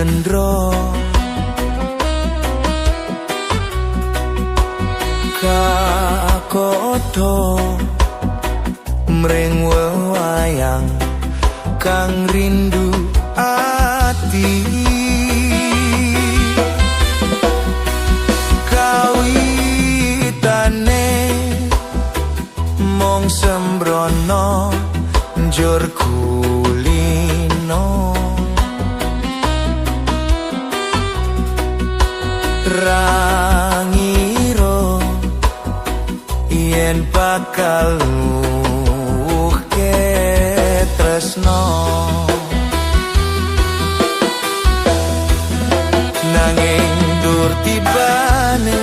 nyendro kakoto mring wewayang kang rindu ati kawitane mong sembrono njur kulino rangiro yen bakal luke tresno nanging dur tibane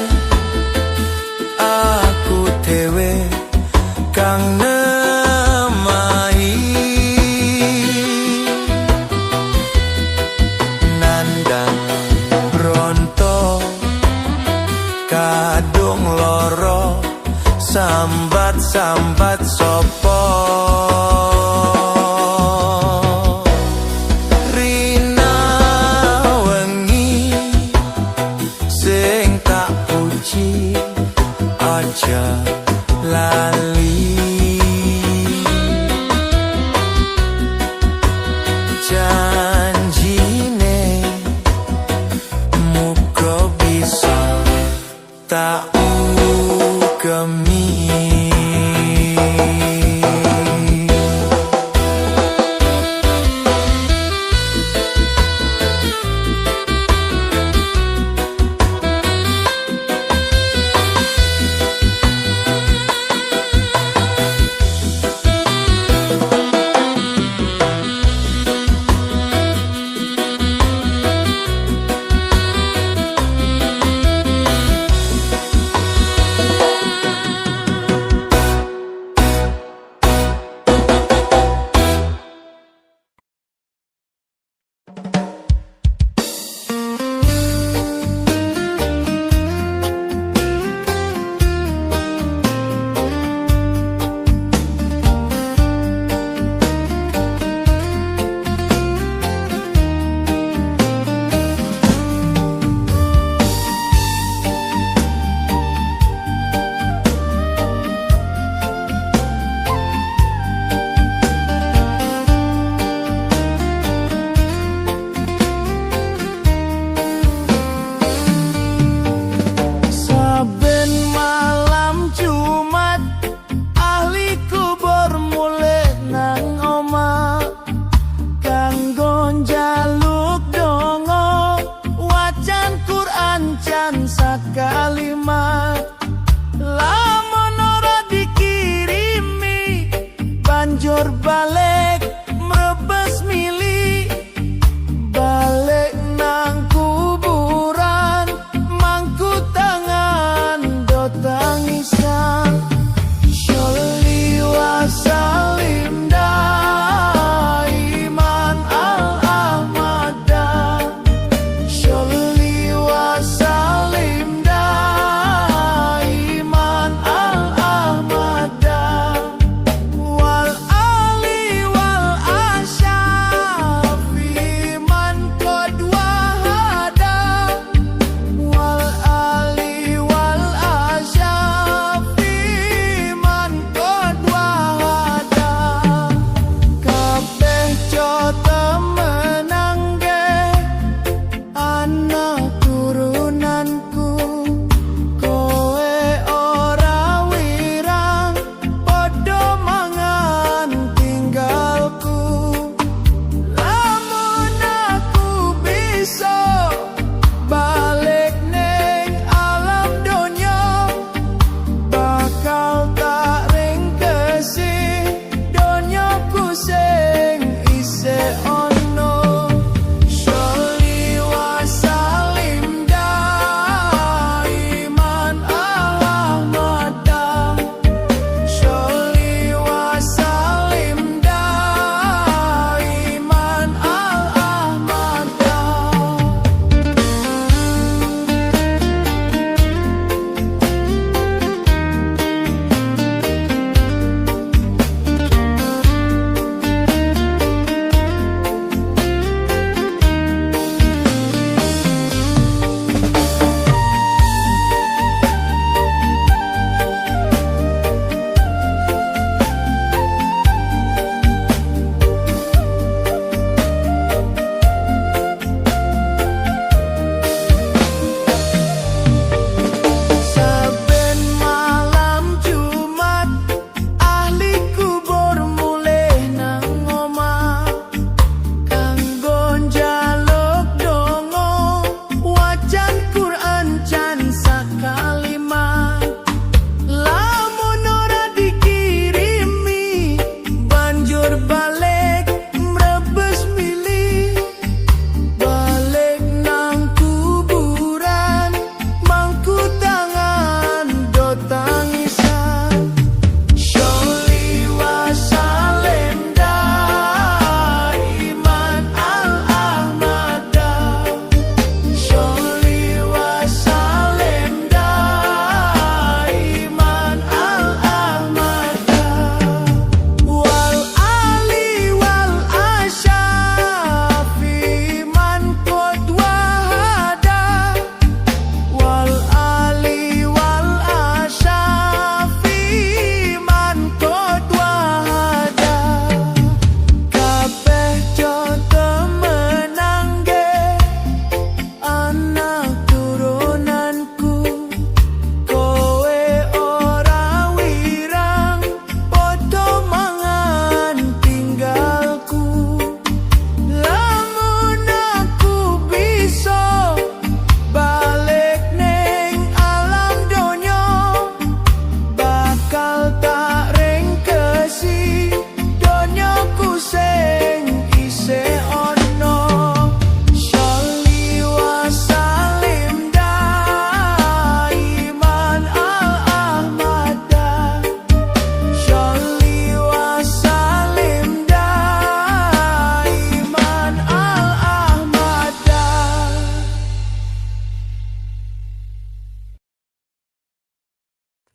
aku dhewe kang nemahi nandang bronto kadung loro sambat-sambat sopo rina wengi sing tak puji aja lali janjine muga bisa tak ugemi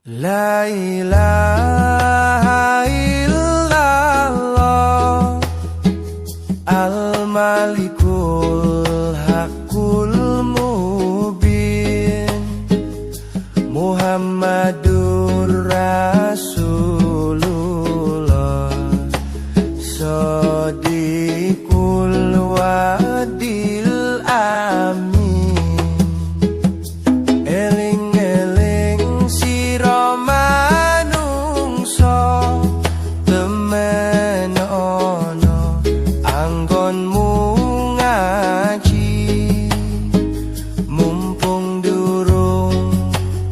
La ilaha illallah Al-Malikul Haqqul Mubin Muhammadur Rasulullah Shadiqul Wadil Amin Eling-eling sira manungsa temen ana anggonmu ngaji mumpung durung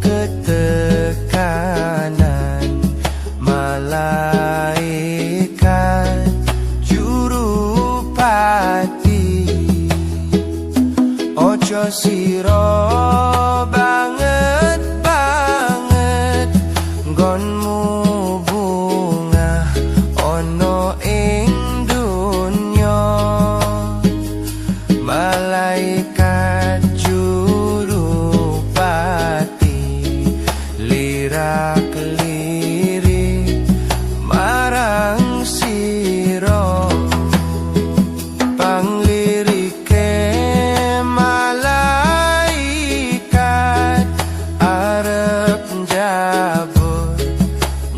ketekanan malaikat jurupati ojo sira banget nggonmu bungah ana ing dunya malaikat jurupati lirak-lirik marang sira panglirike malaikat arep njabut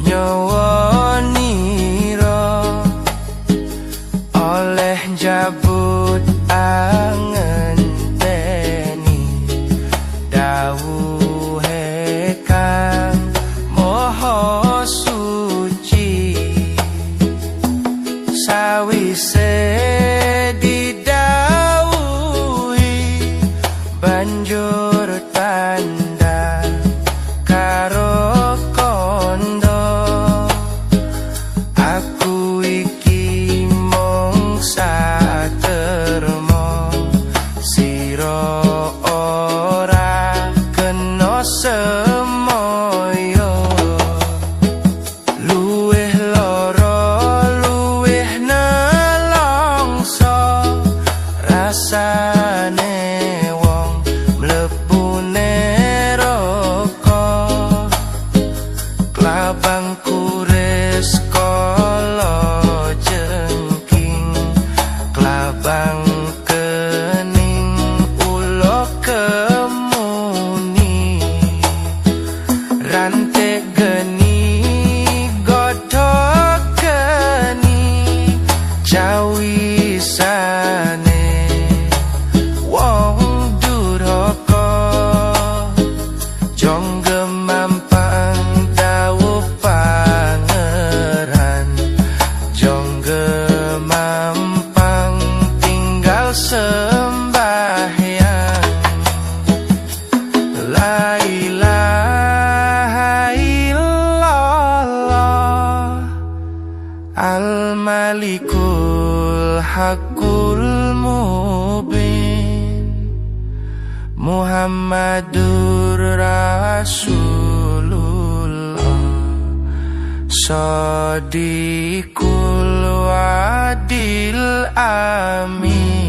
nyawa nira oleh njabut angenteni dawuhe kang maha suci sawise didhawuhi banjur tanda karo kondo aku iki mung satermo sira ora kena semoyo luwih lara luwih nelongso rasane wong mlebu neraka klabang kuris kala jengking klabang kening ulo kemuni rantek geni godhok geni jawisane wong duraka jongge mampang dawuh pangeran jongge mampang tinggal sembahyang la ilaha illallah Al-Malikul Haqqul Mubin Muhammadur Rasulullah Shadiqul Wadil Amin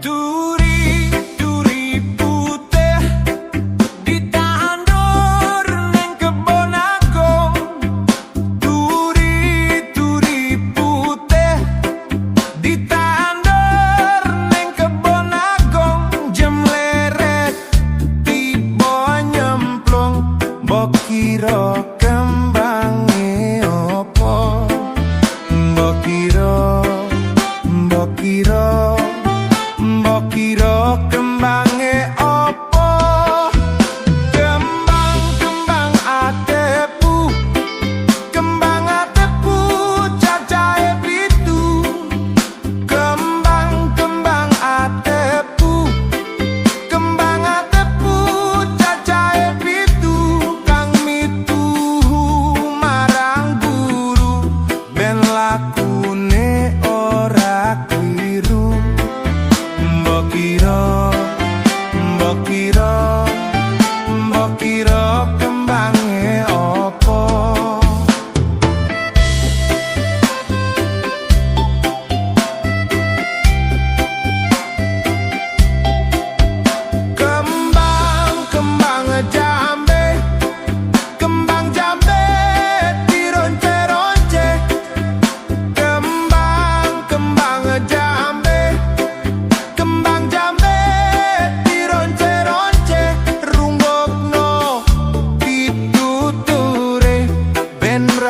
Duri, duri,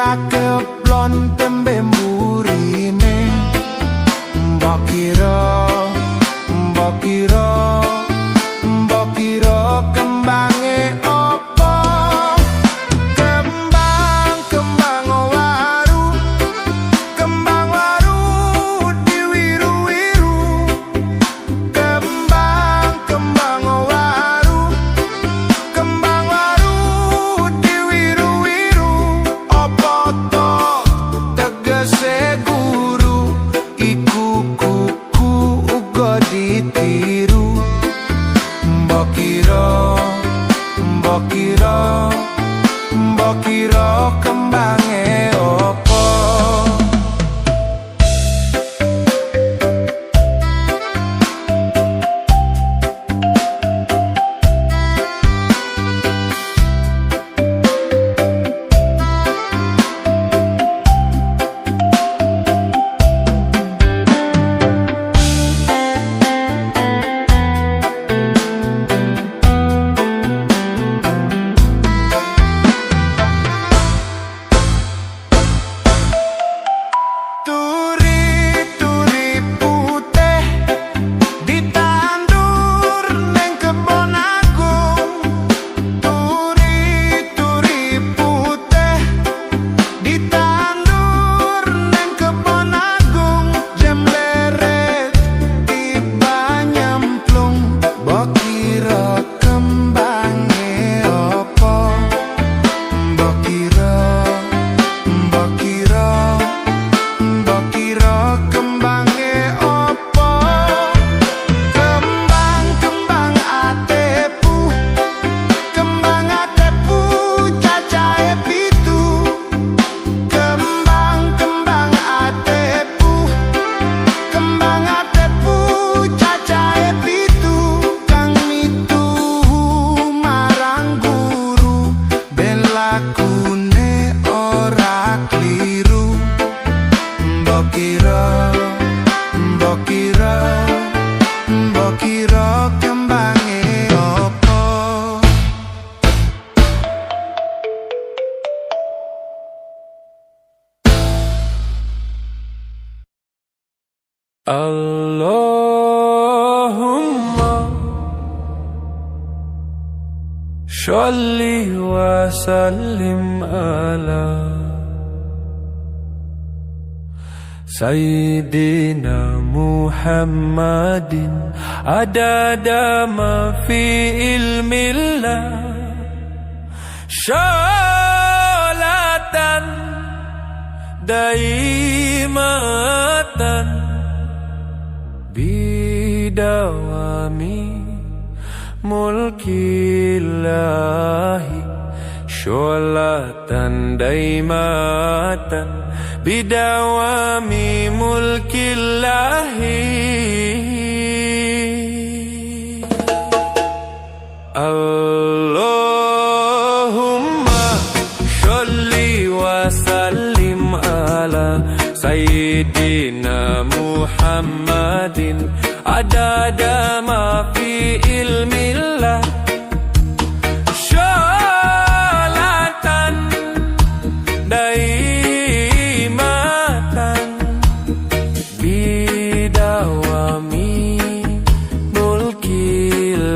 kakeblon tembe mburine. Mbok kira, mbok kira, mbok kira kembange opo? Kembang, kembang waru, kembang waru diwiru-wiru. Kembang, kembang waru, kembang waru diwiru-wiru. Opo to tegese guru, iku kuku uga ditiru. Mbok kira, mbok kira, mbok kira kembange opo? Turi-turi putih ditandur neng kebon agung. Turi-turi putih ditandur neng kebon agung. Jembleret tiba nyemplung, mbok kira kembange opo? Mbok kira, mbok kira, mbok kira kembange opo? Kembang, kembang atepu, kembang atepu cacahe pitu. Kembang, kembang atepu, kembang atepu cacahe pitu. Kang mitu marang guru, ben lakune ora kliru. Mbok kira, mbok kira, mbok kira kembange opo? Allahumma sholli wa sallim ala Sayyidina Muhammadin adada ma fi ilmillah. Sholatan daimatan bidawami mulkillahi. Sholatan daimatan bidawami mulkillahi. Allahumma sholli wa sallim ala Sayyidina Muhammadin adada ma fi ilmillah. Sholatan daimatan bidawami mulkillahi.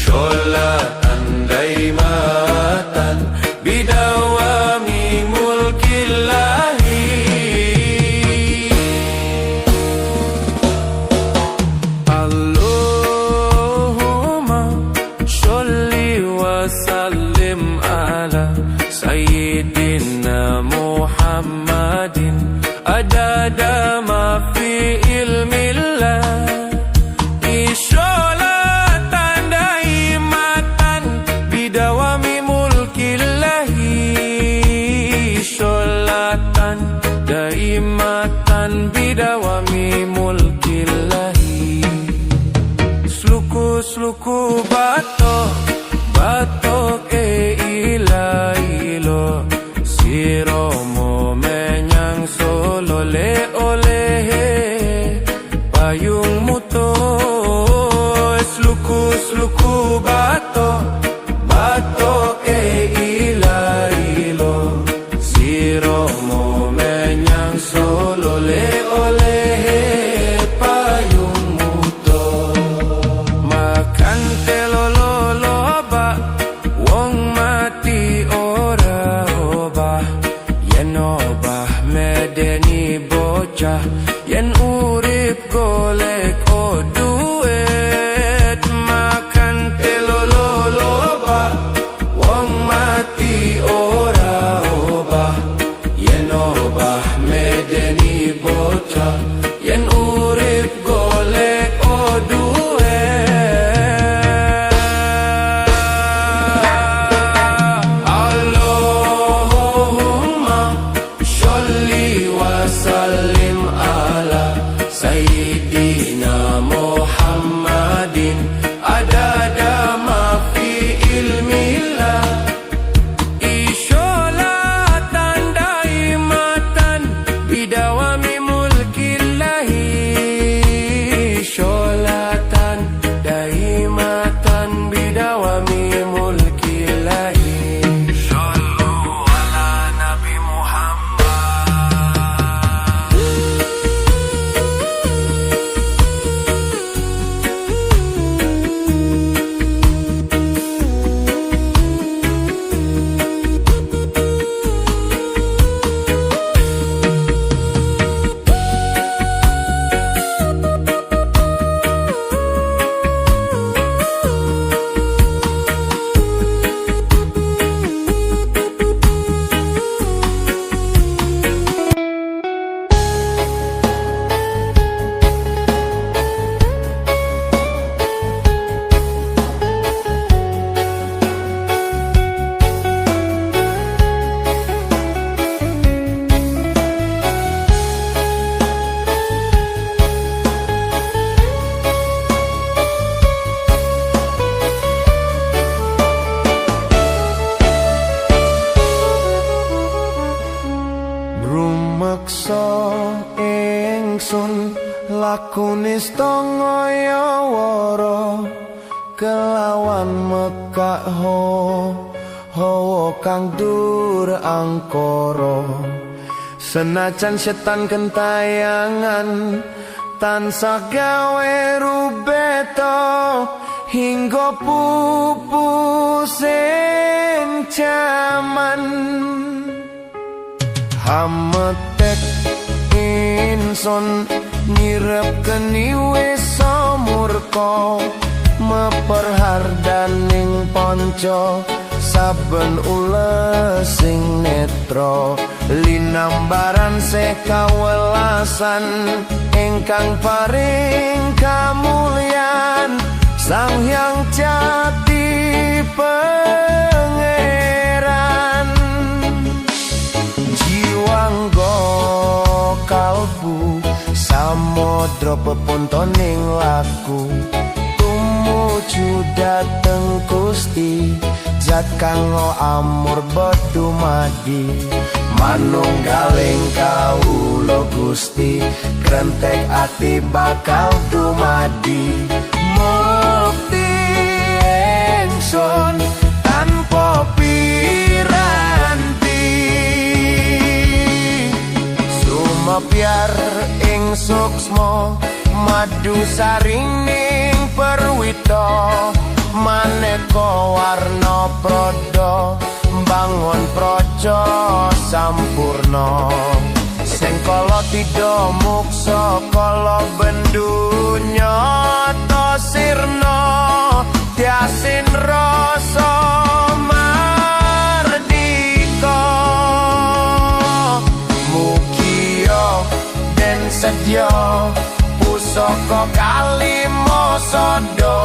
Sholatan daimatan bidawami mulkillahi. Allahumma sholli wa sallim ala Sayyidina Muhammadin adada ma fi ilmillah. Sholatan daimatan bidawami mulkillahi. Sholatan daimatan bidawami mulkillahi. Sluku-sluku batok, batok ilo siromo menyang Solo le oleh payung muto. Sluku-sluku batok, batok ilo ingsun lakunis tongaya wara kelawan mekak hawa kang dur angkara senajan setan kentayangan tansah gawe rubeto hingga pupusing jaman hametek insun nyirep keni wis murka meperhardaning panca saben ulesing netra linambaran sekawelasan ingkang paring kamulyan Sang Hyang Jati Pangeran jiwangga kalbu samodra pepuntoning laku tumuju dhateng Gusti zat kang amur bedumadi manunggaling kawula Gusti krentek ati bakal dumadi mukti ingsun tanpa piranti sumepyar ing suksma madu saringing perwita maneka warna prada bangun praja sampurna sing kala tidha muksa kala bendunya ta sirna tiasin rasa mardika mugia den sedya pusaka kalima sada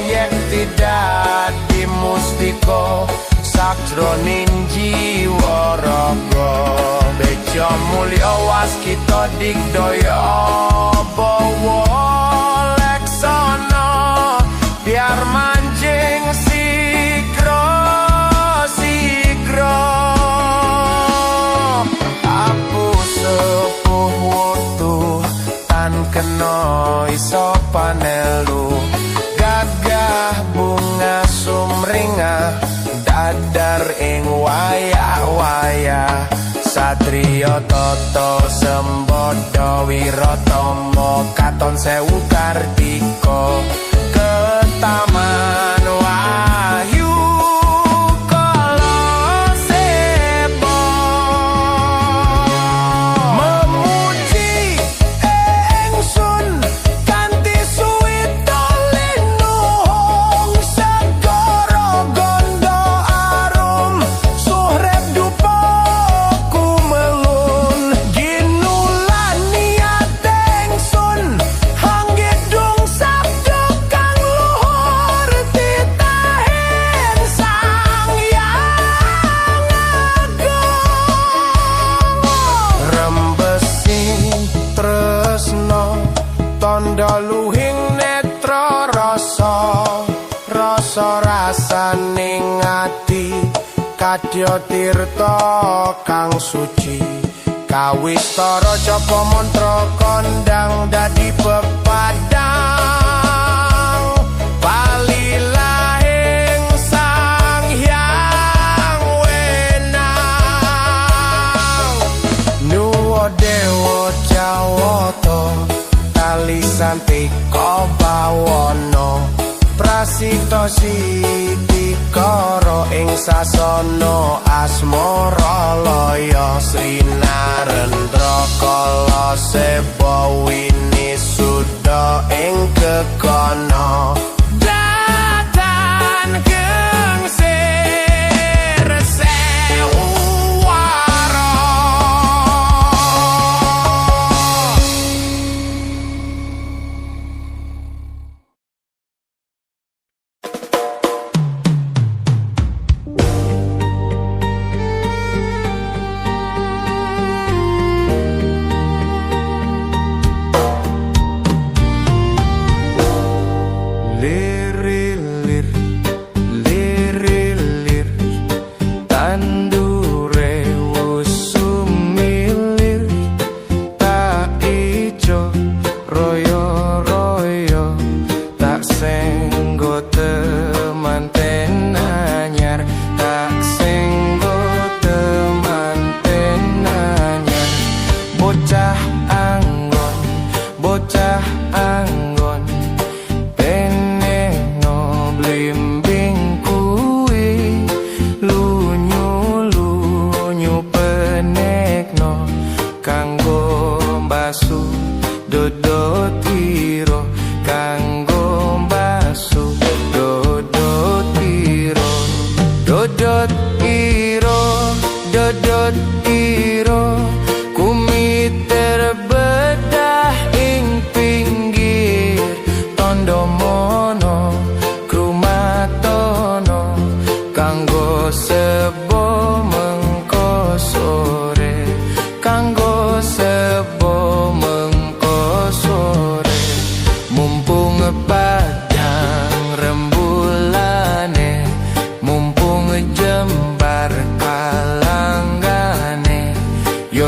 yen tidak dimustika sakjroning jiwa raga beja mulya waskita digdaya bawa leksana biar manjing sigra sigra aku sepuh wutuh tan kena iso panelu gagah bunga sumringah dadar ing wayah-wayah satriya tata sembada wiratama katon sewu kartika ketaman wahyu kala seba memuji ingsun kanthi suwita linuhung segara gondo arum suhrep dupa kumelun ginulan niat ingsun hanggedung sabda kang luhur titahen Sang Hyang Agung rembesi tresna tandha luhing netra rasa rasaning ati kadya tirta kang suci kawistara japa mantra kondang dadi pepadang palilahing Sang Hyang Wenang nuwa dewa jawata talisantika bawana prasita sitikara ing sasana asmara laya Srinarendra kala seba winisuda ing kekana datan gengsir sewu wara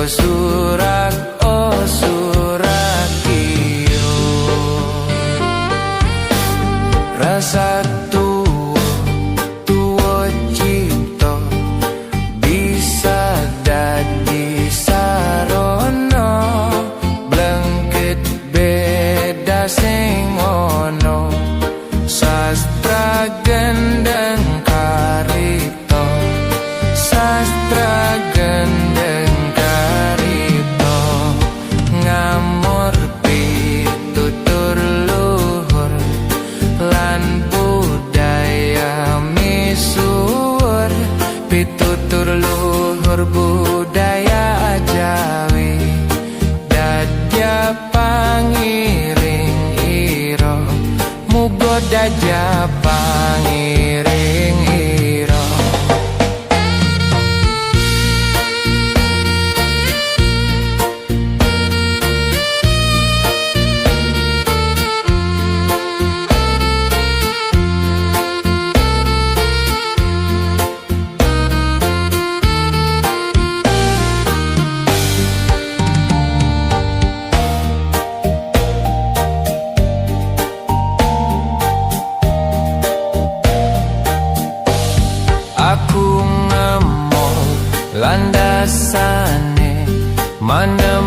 oh surat kiro rasa tuwa cipta bisa dadi sarana blengket beda sing ono sastra gendeng karito sastra gendeng karito ngamur pitutur luhur lan budaya misuwur pitutur luhur budaya Jawi dadya pangiring ira muga dadya pangiring ira aku ngemong landasane mana